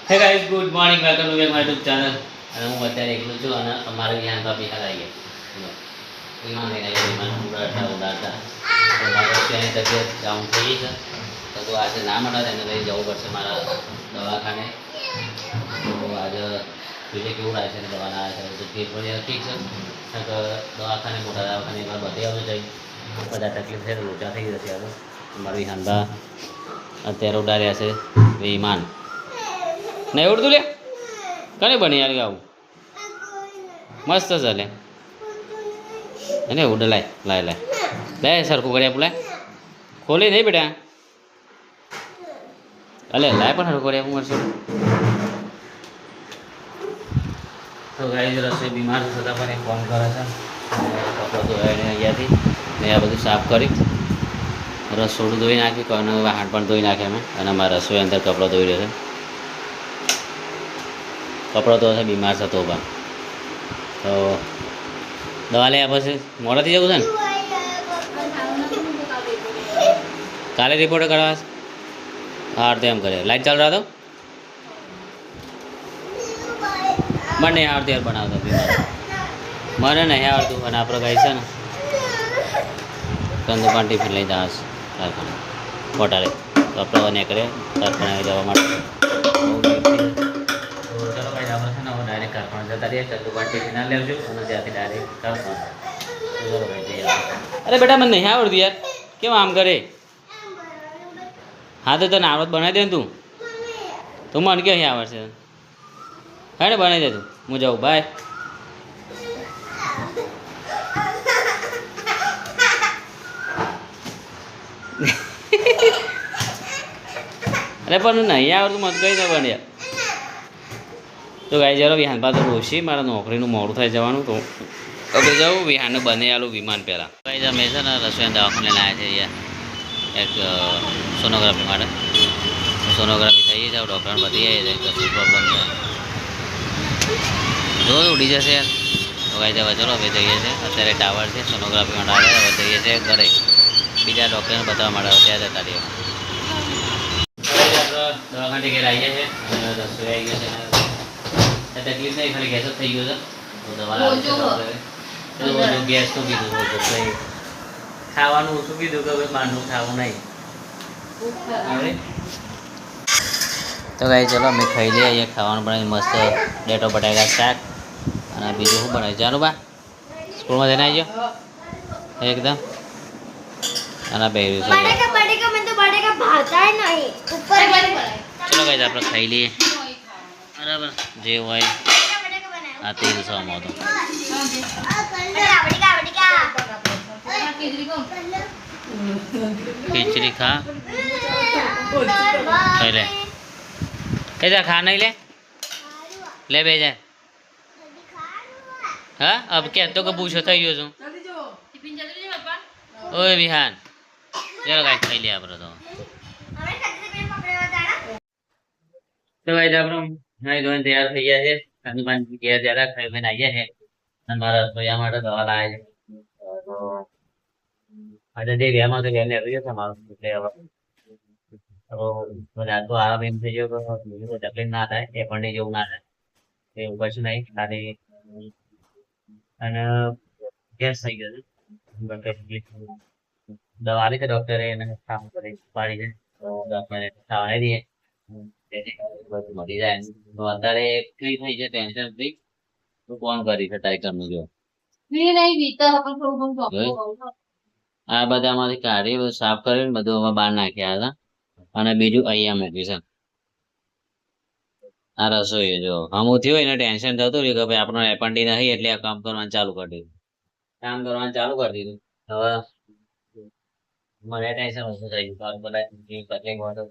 હે guys, good morning, welcome to back my YouTube channel. અને હું અત્યારે એકલો છું અને અમારે અહીંયા ભાભી હાલ આવી ગયા. વિમાન લઈને આવ્યા, વિમાન ઉડાડતા તો મારે ત્યાંની તબિયત ડાઉન થઈ ગઈ છે. તો આજે ના મળે એને લઈ જવું પડશે મારા દવાખાને. તો આજે બીજે કેવું રહે છે, દવાના આવે છે, તો ફીર પડી ઠીક છે. દવાખાને મોટા દવાખાને એકવાર બધી આવવું જોઈએ. બધા તકલીફ છે, લોચા થઈ જશે. હવે મારી હાંડા અત્યારે ઉડાડ્યા છે વિમાન. નહીં ઉડતું લે કને બની યાર આવું મસ્ત ચાલે એને ઉડ લાય લાય લાય લે સરખું કર્યા બોલાય ખોલી નહીં બેટા અલે લાય પણ સરખું કર્યા મળશે. તો ગાઈ રસોઈ બીમાર થતા પણ એક ફોન કરે છે. કપડો ધોઈને અહીંયાથી ને આ બધું સાફ કરી રસોડું ધોઈ નાખ્યું અને વાહણ પણ ધોઈ નાખ્યા મેં. અને મારા રસોઈ અંદર કપડો ધોઈ રહ્યો છે. કપડો તો હશે બીમાર થતો પણ તો દવા લઈ પછી મોડાથી જવું છે ને કાલે રિપોર્ટ કરવા હા તો એમ કરે લાઈટ ચાલુ રાખો મને નહીં આવડતું યાર બનાવતો બીમાર મને નહીં આવડતું. અને આપણે ગાય છે ને કંદુપાન ટિફિન લઈ જવા કારખાને હોટાલે કપડો નીકળે કારખાને જવા માટે. ડાયરેક્ટ કારખાના જતા રહીએ કંદુપાન ટિફિન ના લેવજો અને ત્યાંથી ડાયરેક્ટ કારખાના. અરે બેટા મને નહીં આવડતું યાર કેમ આમ કરે. હા તો તને આવડત બનાવી દે ને તું મને ક્યાં આવડશે હે ને બનાવી દે તું હું જાઉં બાય. અરે પણ નહીં આવડતું મત કઈ ન બને. તો ગાઈ જરો વિહાન પાસે રોશી મારા નોકરીનું મોડું થઈ જવાનું તો હવે જાઉં વિહાનનું બને આલું વિમાન પહેલાં. ગાઈ અમે છે ને રસોઈ દવાખાને લાવ્યા છે અહીંયા એક સોનોગ્રાફી માટે. સોનોગ્રાફી થઈ જાય ડૉક્ટરને બધી આવી જાય કશું પ્રોબ્લેમ છે જો ઉડી જશે યાર. તો ગાઈ જવા ચલો હવે જઈએ છીએ અત્યારે ટાવર છે સોનોગ્રાફી માટે આવે હવે જઈએ છીએ ઘરે બીજા ડૉક્ટરને બતાવવા માટે ત્યાં જતા રહીએ. દવાખાને ઘેર આવીએ છીએ અને રસોઈ આવી ગયો છે તકલીફ નહીં ખાલી ગેસ જ થઈ ગયો છે તો દવા લાવી ગેસ તો કીધું ખાવાનું ઓછું કીધું કે ભાઈ બહારનું ખાવું નહીં. તો ગાઈ ચલો અમે ખાઈ લઈએ અહીંયા ખાવાનું બનાવી મસ્ત ડેટો બટાકા શાક અને બીજું શું બનાવ્યું ચાલો બા સ્કૂલમાં જઈને આવી ગયો એકદમ અને પહેર્યું છે. ચલો ગાઈ આપણે ખાઈ લઈએ બરાબર જે હોય આ તેલ સમો તો खिचड़ी खा ले ऐसा खा नहीं ले ले भेजा हाँ अब क्या तो कब पूछो था यो ओए विहान चलो गाइस खाई लिया आपने तो गाइस आपने नहीं दोन तैयार થઈ ગયા છે કંદુપાન ઘેર જરા ખાઈ મેં આવ્યા છે અને મારા રસોઈયા માટે દવા લાવ્યા છે. તો આજે જે વ્યાયામ હતો એને આવ્યો છે મારો એટલે હવે તો રાત તો આરામ એમ થઈ ગયો તો તકલીફ ના થાય એ પણ જેવું ના થાય એવું કશું નહીં ખાલી અને ગેસ થઈ ગયો છે દવા આવી છે ડૉક્ટરે એને કામ કરી પાડી છે તો ડૉક્ટરે ખાવા દઈએ બધું મળી જાય. તો અત્યારે ફ્રી થઈ છે ટેન્શન ફ્રી તો ફોન કરી છે તારી કરનું જો આ બધામાંથી કાઢી સાફ કરીને બધું અમે બહાર નાખ્યા હતા અને બીજું અહીંયા મૂક્યું છે આ રસોઈ જો હમું થયું એને ટેન્શન થતું રહ્યું કે ભાઈ આપણને એપન્ડી નહીં એટલે આ કામ કરવાનું ચાલુ કરી દીધું હવે મને ટેન્શન ઓછું થઈ ગયું બધા તકલીફ હોય તો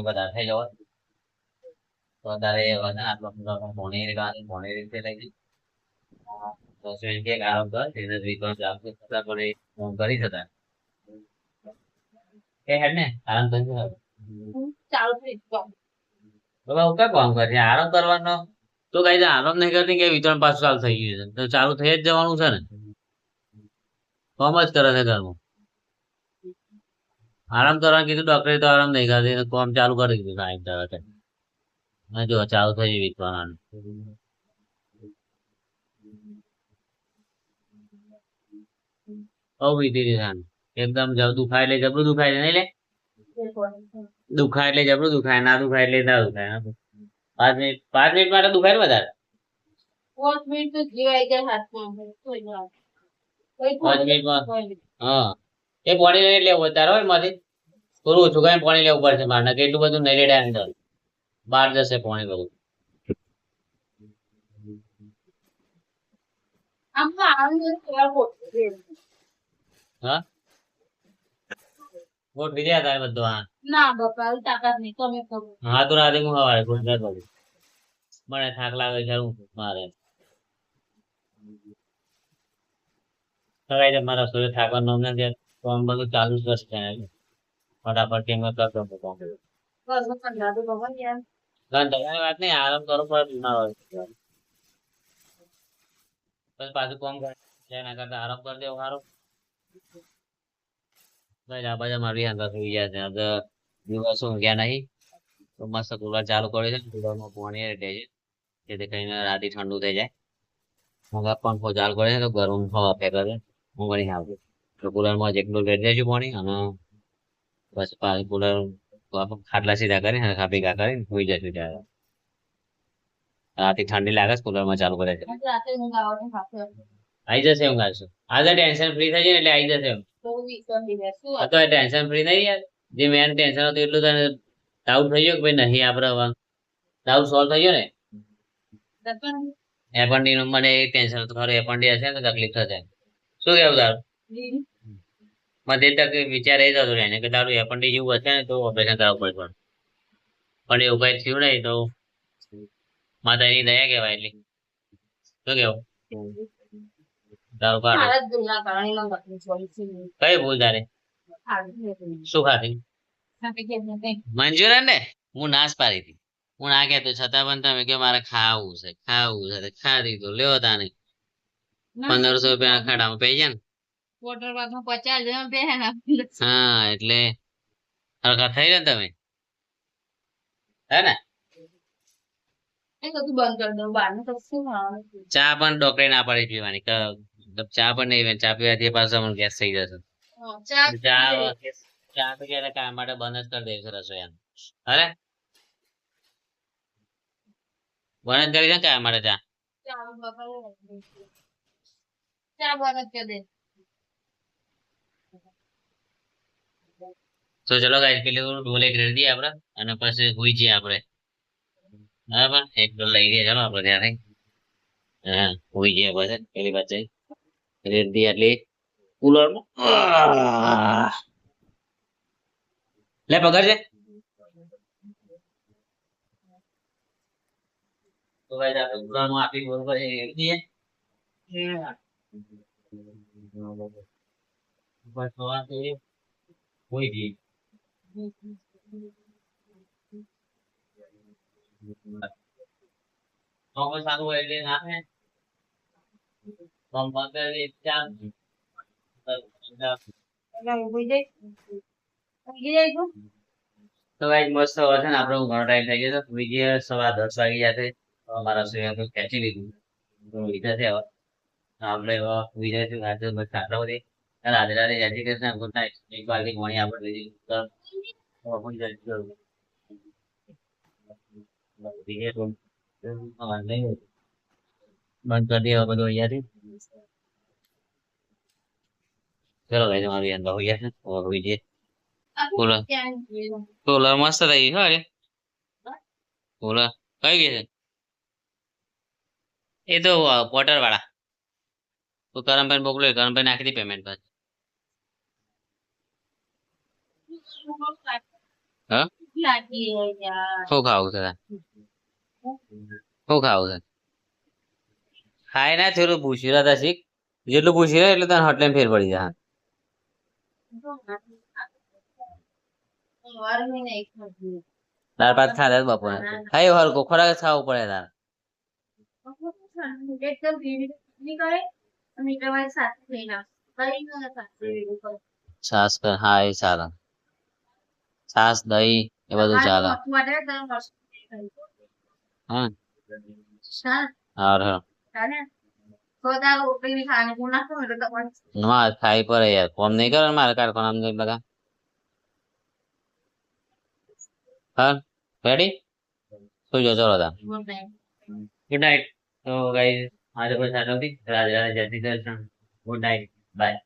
બધા થઈ જવા તો અત્યારે ભણી રીતે લઈ ગઈ રસોઈ કે આરામ કર એને વિશ્વાસ આપશે છતાં પણ ફોન કરી શકાય એ હેડ ને આરામ કરી ચાલુ થઈ બાબા હું ક્યાં કામ કરે આરામ કરવાનો તો કઈ આરામ નહીં કરતી કે વિતરણ પાછું ચાલુ થઈ ગયું છે તો ચાલુ થઈ જ જવાનું છે ને કામ જ કરે છે ઘરમાં આરામ કરવાનું કીધું ડોક્ટરે તો આરામ નહીં કરતી કામ ચાલુ કરી દીધું સાહેબ હા જો ચાલુ થઈ ગયું વિકવાનું. બહુ વીતી દીધાન. એકદમ દુખાય એટલે જબરું દુખાય છે નહીં લે? દુખાય એટલે જબરું દુખાય, ના દુખાય એટલે ના દુખાય. 5 મિનિટ માટે દુખાય ને વધારે. 5 મિનિટ તો જીવાય જાય હાથમાં. કોઈ ના. કોઈ 5 મિનિટમાં. હા એ પાણી લઈ લેવું તારે હોય એમાંથી થોડું ઓછું કઈ પાણી લેવું પડશે મારે કે એટલું બધું નહીં લેડાય અંદર બહાર જશે પાણી બધું. આમાં આવું થોડા પોતે. હા ગોટ વિદ્યા તારે બધું. હા ના બાપા તાકાત નહીં તમે કરો. હા તો રાતે હું હવારે ગુજરાત બાજુ મને થાક લાગે છે હું મારે સવારે મારા સૂર્ય થાકવાનું અમને ત્યાં કામ બધું ચાલુ જ રહેશે ફટાફટ ટીમ કરતો કામ. ઘરમાં કંટાળો બાબા યાર. કારણ તમારી વાત નહીં આરામ કરો પણ બીમાર હોય પછી પાછું કામ કરે એના કરતા આરામ કરી દેવો સારું. ભાઈ આ બધા મારી અંદર સુઈ ગયા છે હવે દિવસ ઊંઘ્યા નહીં તો મસ્ત કુલર ચાલુ કરે છે કુલરમાં પાણી રેડે છે જેથી કરીને રાતે ઠંડુ થઈ જાય. મગા પંખો ચાલુ કરે છે તો ગરમ હવા ફેંકે છે ઊંઘ નહીં આવતી તો કુલરમાં જેટલું રેડી દઈશું પાણી અને બસ પાછું કુલર ખાટલા સીધા કરીને અને ભેગા કરીને સુઈ જશું ત્યારે રાતે ઠંડી લાગે છે કુલરમાં ચાલુ કરે છે. રાતે ઊંઘ આવવાની સાથે આવી જશે ઊંઘ આવશે આજે ટેન્શન ફ્રી થઈ જાય એટલે આવી જશે એમ. બહુ વિશ્વાસ થઈ જાય. શું તો ટેન્શન ફ્રી નહીં યાર જે મેન ટેન્શન હતું એટલું તને ડાઉટ થઈ ગયો કે ભાઈ નહીં આપડે ડાઉટ સોલ્વ થઈ ગયો ને. હતું? એપન્ડી નું મને એક ટેન્શન હતું ખરું એપન્ડી હશે ને તો તકલીફ થશે શું કેવું તારું? મને તક વિચાર એ જ હતો એને કે તારું એપન્ડી જેવું હશે ને તો ઓપરેશન કરાવવું પડશે પણ એવું કઈ થયું નહીં તો માતાની દયા કહેવાય એટલી શું કેવું તારું કાઢો મારા જ ભૂલના કારણે મને તકલીફ પડી છે. કઈ ભૂલ તારે શું ખાધી? ખાતી કે નહીં. મંજુરન ને હું નાશ પાડી હતી હું ના કહેતો છતાં પણ તમે કે મારે ખાવું છે ખાધી તો લ્યો તાને 1500 રૂપિયા ખાડામાં પૈ જાય ને. વોટર પાર્કમાં 50 જણ બેહે ને. હા એટલે હરખા થઈ ને તમે હે ને. એ બધું બંધ કરી દઉં બહારનું તો શું ખાવાનું. ચા પણ ડોક્ટરે ના પાડી પીવાની ચા પણ નહીં ચા પીવાથી પાછો મને ગેસ થઈ જશે. ચા ચા તો કે કામ માટે બંધ જ કરી દઈશ રસોઈ અરે બંધ જ કરી છે કામ માટે ચા ચા બંધ કરી દે. તો ચલો ગાઈસ પેલી ડોલ એક રેડી દઈએ આપણે અને પછી હોઈ જઈએ આપણે બરાબર એક ડોલ લઈ દઈએ ચલો આપણે ત્યારે હા હોઈ જઈએ પછી પેલી વાત રેડી દઈએ એટલે કુલરમાં લે પકડ છે તો ગાઈસ આપણે કુલરમાં આપી બરોબર રેડી દઈએ બસ સવારથી હોઈ જઈએ તો સારું હોય એટલે નાખે તો ગાઈસ મસ્ત હવે છે ને આપણે ઘણો ટાઈમ થઈ ગયો છે બીજે 10:30 વાગી જશે અમારા સુયા તો ખેંચી લીધું તો લીધા છે હવે આપણે હવે વિજય થી આજે બસ આટલા બધી રાધે રાધે જય શ્રી કૃષ્ણ ગુડ નાઇટ એક બાલટી પાણી આપણે લઈ લીધું બંધ કરી દે બધું અહીંયાથી ચલો ભાઈ તમારી અંદર હોઈ જશે હોઈ જઈએ કુલર મસ્ત થઈ ગયું છે કુલર કઈ ગઈ છે એ તો પોટર વાળા તો કરમભાઈ મોકલો કરમભાઈ નાખી દી પેમેન્ટ પર હા શું ખાવું છે શું ખાવું છે ખાય ના થોડું પૂછી રહ્યા હતા શીખ જેટલું પૂછી રહ્યા એટલે તને હોટલાઈન ફેર પડી જાય દાળ ભાત ખાધા બપોરે ખાઈ હરકો ખોરાક જ ખાવું પડે તાર છાસ હા એ સારા છાસ દહીં એ બધું ચાલે हाँ हाँ और हाँ जाने खोदा रोटी भी खाने को ना तो मेरे को मार खाई पर है यार फोन नहीं कर मार कार को नाम नहीं लगा हाँ रेडी सो जो चलो था बोल रहे हैं गुड नाइट तो गाइस आज को साथ होती राज राज जय Shri Krishna good night bye